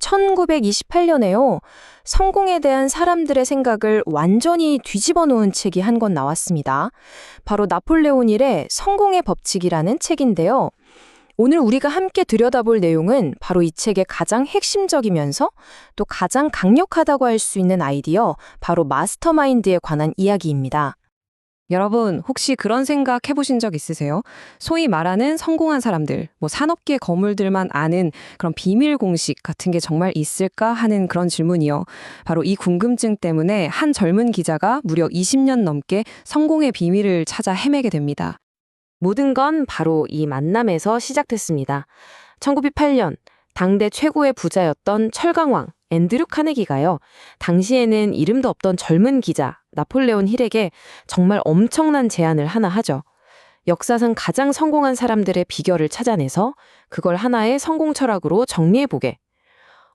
1928년에요. 성공에 대한 사람들의 생각을 완전히 뒤집어 놓은 책이 한 권 나왔습니다. 바로 나폴레온 힐의 성공의 법칙이라는 책인데요. 오늘 우리가 함께 들여다볼 내용은 바로 이 책의 가장 핵심적이면서 또 가장 강력하다고 할 수 있는 아이디어, 바로 마스터마인드에 관한 이야기입니다. 여러분, 혹시 그런 생각 해보신 적 있으세요? 소위 말하는 성공한 사람들, 산업계 거물들만 아는 그런 비밀 공식 같은 게 정말 있을까 하는 그런 질문이요. 바로 이 궁금증 때문에 한 젊은 기자가 무려 20년 넘게 성공의 비밀을 찾아 헤매게 됩니다. 모든 건 바로 이 만남에서 시작됐습니다. 1908년 당대 최고의 부자였던 철강왕 앤드류 카네기가요. 당시에는 이름도 없던 젊은 기자 나폴레온 힐에게 정말 엄청난 제안을 하나 하죠. 역사상 가장 성공한 사람들의 비결을 찾아내서 그걸 하나의 성공 철학으로 정리해보게.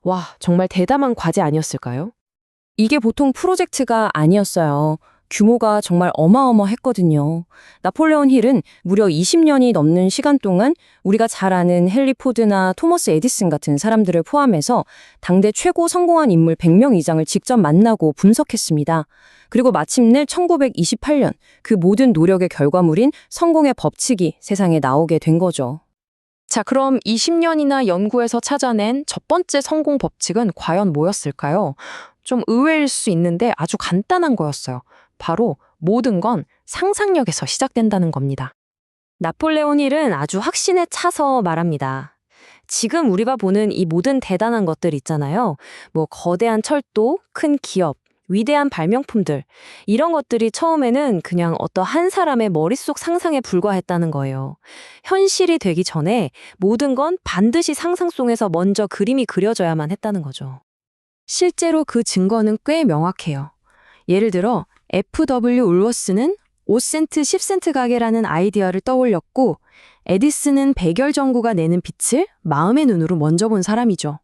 와, 정말 대담한 과제 아니었을까요? 이게 보통 프로젝트가 아니었어요. 규모가 정말 어마어마했거든요. 나폴레온 힐은 무려 20년이 넘는 시간 동안 우리가 잘 아는 헨리 포드나 토머스 에디슨 같은 사람들을 포함해서 당대 최고 성공한 인물 100명 이상을 직접 만나고 분석했습니다. 그리고 마침내 1928년 그 모든 노력의 결과물인 성공의 법칙이 세상에 나오게 된 거죠. 자, 그럼 20년이나 연구해서 찾아낸 첫 번째 성공 법칙은 과연 뭐였을까요? 좀 의외일 수 있는데 아주 간단한 거였어요. 바로 모든 건 상상력에서 시작된다는 겁니다. 나폴레온 힐은 아주 확신에 차서 말합니다. 지금 우리가 보는 이 모든 대단한 것들 있잖아요. 거대한 철도, 큰 기업, 위대한 발명품들, 이런 것들이 처음에는 그냥 어떤 한 사람의 머릿속 상상에 불과했다는 거예요. 현실이 되기 전에 모든 건 반드시 상상 속에서 먼저 그림이 그려져야만 했다는 거죠. 실제로 그 증거는 꽤 명확해요. 예를 들어 F.W. 울워스는 5센트, 10센트 가게라는 아이디어를 떠올렸고, 에디슨은 백열 전구가 내는 빛을 마음의 눈으로 먼저 본 사람이죠.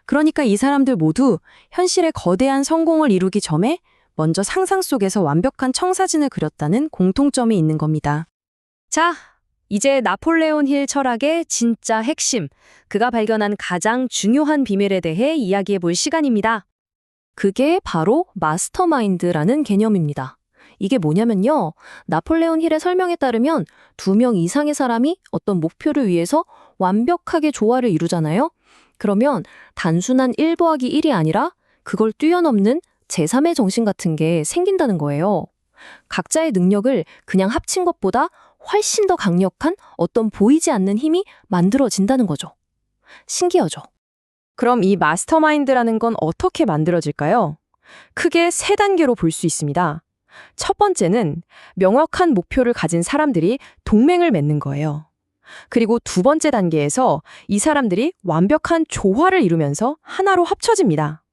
그러니까 이 사람들 모두 현실의 거대한 성공을 이루기 전에 먼저 상상 속에서 완벽한 청사진을 그렸다는 공통점이 있는 겁니다. 자, 이제 나폴레온 힐 철학의 진짜 핵심, 그가 발견한 가장 중요한 비밀에 대해 이야기해 볼 시간입니다. 그게 바로 마스터마인드라는 개념입니다. 이게 뭐냐면요. 나폴레온 힐의 설명에 따르면 2명 이상의 사람이 어떤 목표를 위해서 완벽하게 조화를 이루잖아요. 그러면 단순한 1 더하기 1이 아니라 그걸 뛰어넘는 제3의 정신 같은 게 생긴다는 거예요. 각자의 능력을 그냥 합친 것보다 훨씬 더 강력한 어떤 보이지 않는 힘이 만들어진다는 거죠. 신기하죠? 그럼 이 마스터마인드라는 건 어떻게 만들어질까요? 크게 3단계로 볼 수 있습니다. 첫 번째는 명확한 목표를 가진 사람들이 동맹을 맺는 거예요. 그리고 2번째 단계에서 이 사람들이 완벽한 조화를 이루면서 하나로 합쳐집니다.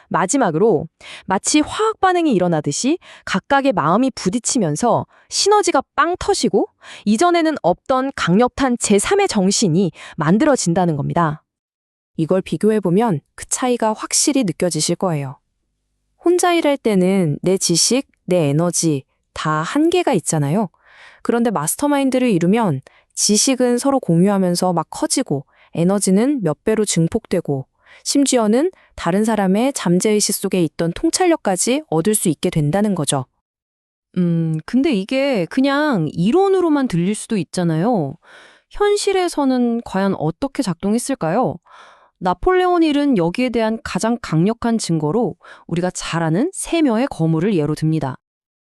마지막으로 마치 화학 반응이 일어나듯이 각각의 마음이 부딪히면서 시너지가 빵 터지고 이전에는 없던 강력한 제3의 정신이 만들어진다는 겁니다. 이걸 비교해보면 그 차이가 확실히 느껴지실 거예요. 혼자 일할 때는 내 지식, 내 에너지 다 한계가 있잖아요. 그런데 마스터마인드를 이루면 지식은 서로 공유하면서 막 커지고 에너지는 몇 배로 증폭되고 심지어는 다른 사람의 잠재의식 속에 있던 통찰력까지 얻을 수 있게 된다는 거죠. 근데 이게 그냥 이론으로만 들릴 수도 있잖아요. 현실에서는 과연 어떻게 작동했을까요? 나폴레온 힐은 여기에 대한 가장 강력한 증거로 우리가 잘 아는 3명의 거물을 예로 듭니다.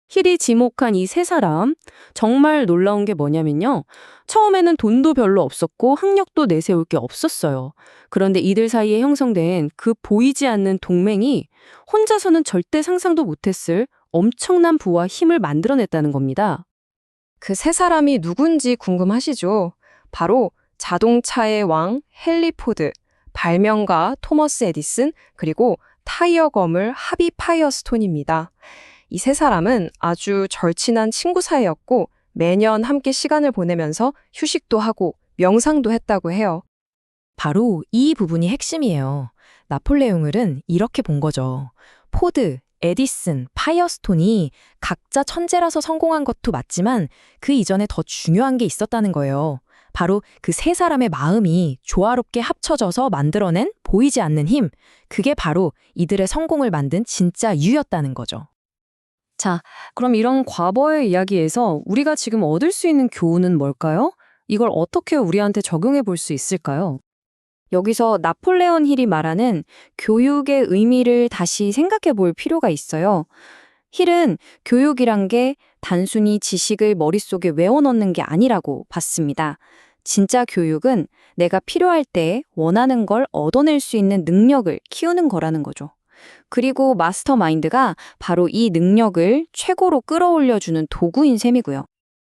힐이 지목한 이 3사람, 정말 놀라운 게 뭐냐면요. 처음에는 돈도 별로 없었고 학력도 내세울 게 없었어요. 그런데 이들 사이에 형성된 그 보이지 않는 동맹이 혼자서는 절대 상상도 못했을 엄청난 부와 힘을 만들어냈다는 겁니다. 그 3사람이 누군지 궁금하시죠? 바로 자동차의 왕 헨리 포드, 발명가 토머스 에디슨, 그리고 타이어 거물 하비 파이어스톤입니다. 이 3사람은 아주 절친한 친구 사이였고 매년 함께 시간을 보내면서 휴식도 하고 명상도 했다고 해요. 바로 이 부분이 핵심이에요. 나폴레옹은 이렇게 본 거죠. 포드, 에디슨, 파이어스톤이 각자 천재라서 성공한 것도 맞지만 그 이전에 더 중요한 게 있었다는 거예요. 바로 그 세 사람의 마음이 조화롭게 합쳐져서 만들어낸 보이지 않는 힘, 그게 바로 이들의 성공을 만든 진짜 이유였다는 거죠. 자, 그럼 이런 과거의 이야기에서 우리가 지금 얻을 수 있는 교훈은 뭘까요? 이걸 어떻게 우리한테 적용해 볼 수 있을까요? 여기서 나폴레온 힐이 말하는 교육의 의미를 다시 생각해 볼 필요가 있어요. 힐은 교육이란 게 단순히 지식을 머릿속에 외워넣는 게 아니라고 봤습니다. 진짜 교육은 내가 필요할 때 원하는 걸 얻어낼 수 있는 능력을 키우는 거라는 거죠. 그리고 마스터마인드가 바로 이 능력을 최고로 끌어올려주는 도구인 셈이고요.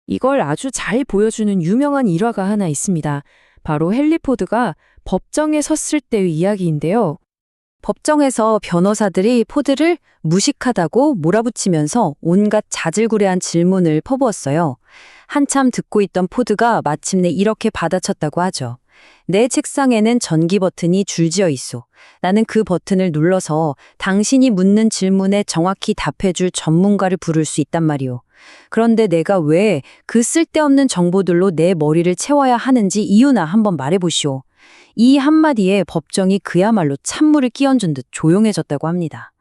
이걸 아주 잘 보여주는 유명한 일화가 하나 있습니다. 바로 헨리 포드가 법정에 섰을 때의 이야기인데요. 법정에서 변호사들이 포드를 무식하다고 몰아붙이면서 온갖 자질구레한 질문을 퍼부었어요. 한참 듣고 있던 포드가 마침내 이렇게 받아쳤다고 하죠. 내 책상에는 전기 버튼이 줄지어 있소. 나는 그 버튼을 눌러서 당신이 묻는 질문에 정확히 답해줄 전문가를 부를 수 있단 말이오. 그런데 내가 왜 그 쓸데없는 정보들로 내 머리를 채워야 하는지 이유나 한번 말해보시오. 이 한마디에 법정이 그야말로 찬물을 끼얹은 듯 조용해졌다고 합니다.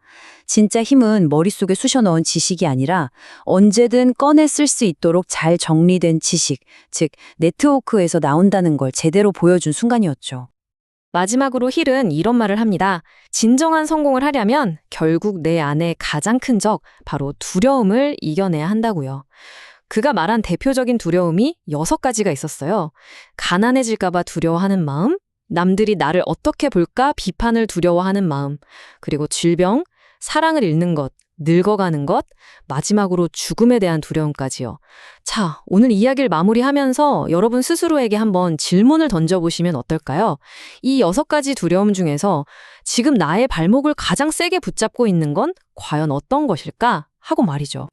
진짜 힘은 머릿속에 쑤셔넣은 지식이 아니라 언제든 꺼내 쓸 수 있도록 잘 정리된 지식, 즉 네트워크에서 나온다는 걸 제대로 보여준 순간이었죠. 마지막으로 힐은 이런 말을 합니다. 진정한 성공을 하려면 결국 내 안에 가장 큰 적, 바로 두려움을 이겨내야 한다고요. 그가 말한 대표적인 두려움이 6가지가 있었어요. 가난해질까봐 두려워하는 마음, 남들이 나를 어떻게 볼까 비판을 두려워하는 마음, 그리고 질병, 사랑을 잃는 것, 늙어가는 것, 마지막으로 죽음에 대한 두려움까지요. 자, 오늘 이야기를 마무리하면서 여러분 스스로에게 한번 질문을 던져보시면 어떨까요? 이 6가지 두려움 중에서 지금 나의 발목을 가장 세게 붙잡고 있는 건 과연 어떤 것일까? 하고 말이죠.